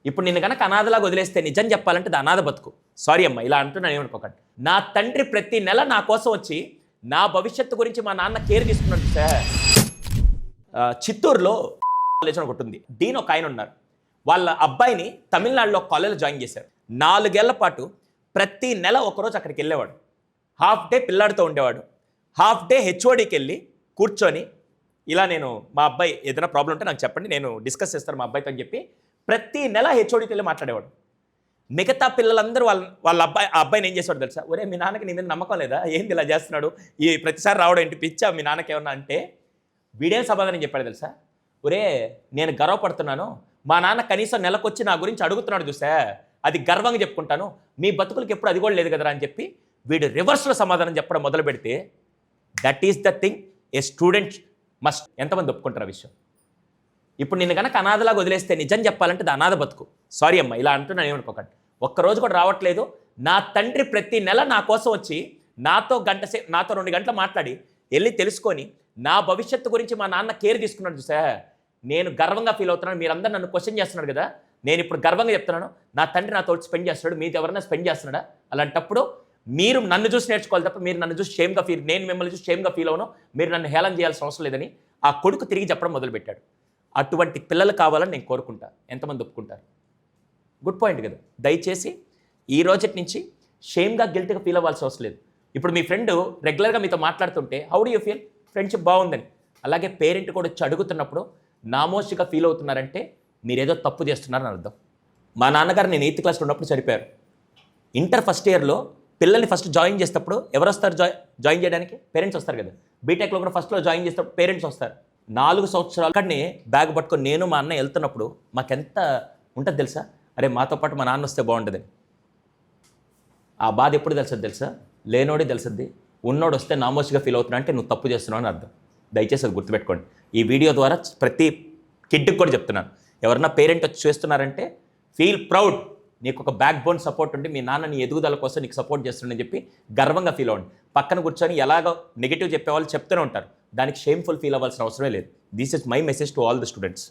ఇప్పుడు నిన్ను కనుక అనాథలాగా వదిలేస్తే నిజం చెప్పాలంటే అది అనాథ బతుకు. సారీ అమ్మా, ఇలా అంటున్నాను ఏమనుకోకండి. నా తండ్రి ప్రతి నెల నా కోసం వచ్చి నా భవిష్యత్తు గురించి మా నాన్న కేర్ తీసుకున్నాడు సార్. చిత్తూరులో కాలేజ్ ఒకటి ఉంది. డీన్ ఒక ఆయన ఉన్నారు. వాళ్ళ అబ్బాయిని తమిళనాడులో కాలేజ్లో జాయిన్ చేశారు. 4 ఏళ్ల పాటు ప్రతి నెల ఒకరోజు అక్కడికి వెళ్ళేవాడు. హాఫ్ డే పిల్లాడితో ఉండేవాడు, హాఫ్ డే హెచ్ఓడికి వెళ్ళి కూర్చొని ఇలా నేను మా అబ్బాయి ఏదైనా ప్రాబ్లం ఉంటే నాకు చెప్పండి, నేను డిస్కస్ చేస్తాను మా అబ్బాయితో అని చెప్పి ప్రతి నెల హెచ్ఓడికి వెళ్ళి మాట్లాడేవాడు. మిగతా పిల్లలందరూ వాళ్ళ అబ్బాయిని ఏం చేసేవాడు తెలుసా? ఒరే మీ నాన్నకి నీ మీద నమ్మకం లేదా, ఏంది ఇలా చేస్తున్నాడు, ఈ ప్రతిసారి రావడం ఏంటి పిచ్చా మీ నాన్నకి ఏమన్నా అంటే వీడేం సమాధానం చెప్పాడు తెలుసా? ఒరే నేను గర్వపడుతున్నాను, మా నాన్న కనీసం నెలకొచ్చి నా గురించి అడుగుతున్నాడు చూసా, అది గర్వంగా చెప్పుకుంటాను, మీ బతుకులకి ఎప్పుడు అది కూడా లేదు కదరా అని చెప్పి వీడు రివర్స్లో సమాధానం చెప్పడం మొదలు పెడితే that is the thing A student must. ఎంతమంది ఒప్పుకుంటారు ఆ విషయం? ఇప్పుడు నిన్ను కనుక అనాథలాగా వదిలేస్తే నిజం చెప్పాలంటే అది అనాథ బతుకు. సారీ అమ్మా, ఇలా అంటున్నాను ఏమనుకోకండి. ఒక్కరోజు కూడా రావట్లేదు. నా తండ్రి ప్రతి నెల నా కోసం వచ్చి నాతో 2 గంటలు మాట్లాడి వెళ్ళి తెలుసుకొని నా భవిష్యత్తు గురించి మా నాన్న కేర్ తీసుకున్నాడు చూసా, నేను గర్వంగా ఫీల్ అవుతున్నాను. మీరందరూ నన్ను క్వశ్చన్ చేస్తున్నారు కదా, నేను ఇప్పుడు గర్వంగా చెప్తున్నాను, నా తండ్రి నాతో స్పెండ్ చేస్తున్నాడు, మీతో ఎవరైనా స్పెండ్ చేస్తున్నాడా? అలాంటప్పుడు మీరు నన్ను చూసి నేర్చుకోవాలి తప్ప మీరు నన్ను చూసి షేమ్గా ఫీల్, నేను మిమ్మల్ని చూసి షేమ్గా ఫీల్ అవును, మీరు నన్ను హేళన చేయాల్సిన అవసరం లేదని ఆ కొడుకు తిరిగి చెప్పడం మొదలుపెట్టాడు. అటువంటి పిల్లలు కావాలని నేను కోరుకుంటా. ఎంతమంది ఒప్పుకుంటారు? గుడ్ పాయింట్ కదా. దయచేసి ఈ రోజటి నుంచి షేమ్గా గిల్ట్గా ఫీల్ అవ్వాల్సిన అవసరం లేదు. ఇప్పుడు మీ ఫ్రెండ్ రెగ్యులర్గా మీతో మాట్లాడుతుంటే how do you feel? Friendship బాగుందని. అలాగే పేరెంట్ కూడా వచ్చి అడుగుతున్నప్పుడు నామోషిగా ఫీల్ అవుతున్నారంటే మీరేదో తప్పు చేస్తున్నారని అర్థం. మా నాన్నగారు నేను 8th క్లాస్లో ఉన్నప్పుడు చనిపోయారు. ఇంటర్ ఫస్ట్ ఇయర్లో పిల్లల్ని ఫస్ట్ జాయిన్ చేసేటప్పుడు ఎవరు వస్తారు జాయిన్ చేయడానికి? పేరెంట్స్ వస్తారు కదా. బీటెక్లో కూడా ఫస్ట్లో జాయిన్ చేసేటప్పుడు పేరెంట్స్ వస్తారు. 4 సంవత్సరాల అక్కడనే బ్యాగ్ పట్టుకొని నేను మా అన్న వెళ్తున్నప్పుడు మాకెంత ఉంటుంది తెలుసా? అరే మాతో పాటు మా నాన్న వస్తే బాగుంటుందని. ఆ బాధ ఎప్పుడు తెలుసా? లేనోడే తెలుసుద్ది. ఉన్నోడు వస్తే నామోషిగా ఫీల్ అవుతున్నా అంటే నువ్వు తప్పు చేస్తున్నావు అని అర్థం. దయచేసి అది గుర్తుపెట్టుకోండి. ఈ వీడియో ద్వారా ప్రతి కిడ్కి కూడా చెప్తున్నాను, ఎవరన్నా పేరెంట్ వచ్చి చేస్తున్నారంటే ఫీల్ ప్రౌడ్. నీకు ఒక బ్యాక్ బోన్ సపోర్ట్ ఉండి మీ నాన్న నీ ఎదుగుదల కోసం నీకు సపోర్ట్ చేస్తుండని చెప్పి గర్వంగా ఫీల్ అవ్వండి. పక్కన కూర్చొని ఎలాగో నెగిటివ్ చెప్పేవాళ్ళు చెప్తూనే ఉంటారు, దానికి షేమ్ఫుల్ ఫీల్ అవ్వాల్సిన అవసరమే లేదు. This is my message to all the students.